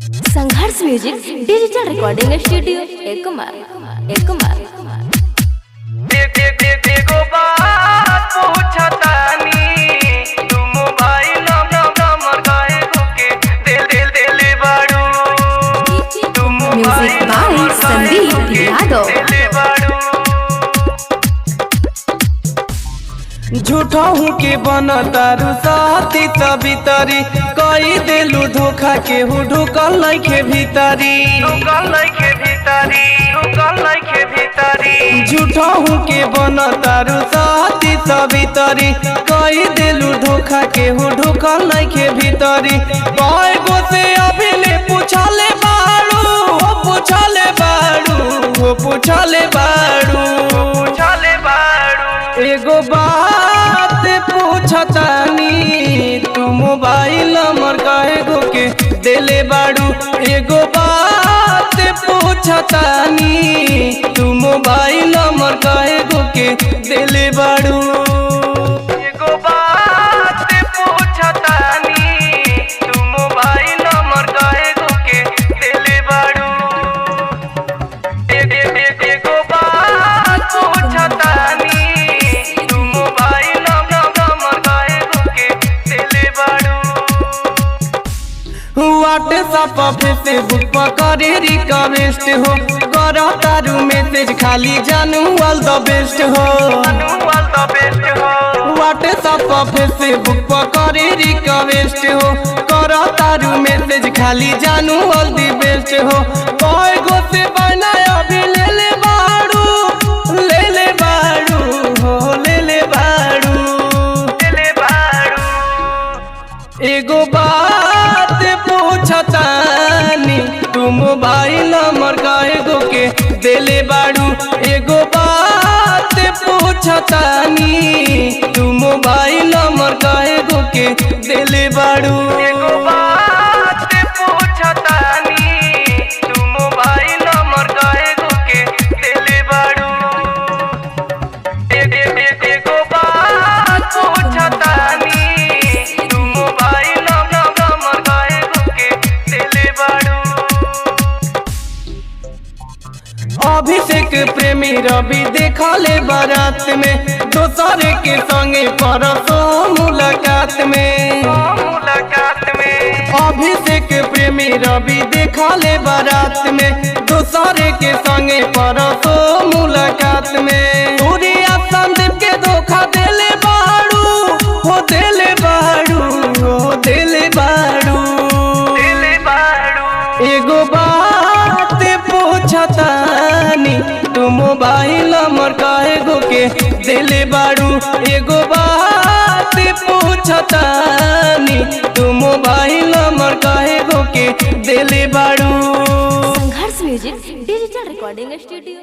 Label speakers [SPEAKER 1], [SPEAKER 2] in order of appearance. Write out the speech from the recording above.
[SPEAKER 1] संघर्ष music digital recording studio एकमार
[SPEAKER 2] देखो बात पूछतानी तू मोबाइल नंबर काहे के दिल बाड़ू तू
[SPEAKER 1] म्यूजिक बाय संदीप यादव।
[SPEAKER 2] झूठा हूँ के बना तारू साथी तभी तरी कई दिलू धोखा के हूँ ढुकल नइखे भीतरी झूठा हूँ के बना तारू साथी तभी तरी कई दिलू धोखा के हूँ ढुकल नइखे भीतरी कई गो से अभी ले पूछले बाड़ू एगो बात पूछतानी तू मोबाइल नंबर काहे के दिले बाड़ू एगो बात पूछतानी तू मोबाइल नंबर काहे के दिले बाड़ू एगो बात पूछतानी तू मोबाइल नंबर काहे के दिले बाड़ू एगो बात पूछतानी व्हाट्सएप फेसबुक पर करे रिक्वेस्ट हो करा तारू मैसेज खाली जानू ऑल द बेस्ट हो व्हाट्सएप फेसबुक पर करे रिक्वेस्ट हो करा तारू मैसेज खाली जानू ऑल द बेस्ट हो कई गो से बना अभी ले ले बाड़ू एगो बात पूछतानी तू मोबाइल नंबर काहे के दिले बाड़ू एगो बात पूछतानी तू मोबाइल नंबर काहे के दिले बाड़ू एगो बात पूछतानी तू मोबाइल नंबर काहे के दिले बाड़ू एगो बात पूछतानी अभिषेक प्रेमी रवि देखले बारात में दोसर के संगे परसों मुलाकात में अभिषेक प्रेमी रवि देखले बारात में दोसर के संगे परसों मुलाकात में सूर्या संदीप के धोखा दिले बाड़ू एगो बात पूछतानी तू मोबाइल नंबर काहे के दिले बाड़ू एगो बात पूछतानी तू मोबाइल नंबर काहे के दिले बाड़ू।
[SPEAKER 1] संघर्ष म्यूजिक डिजिटल रिकॉर्डिंग स्टूडियो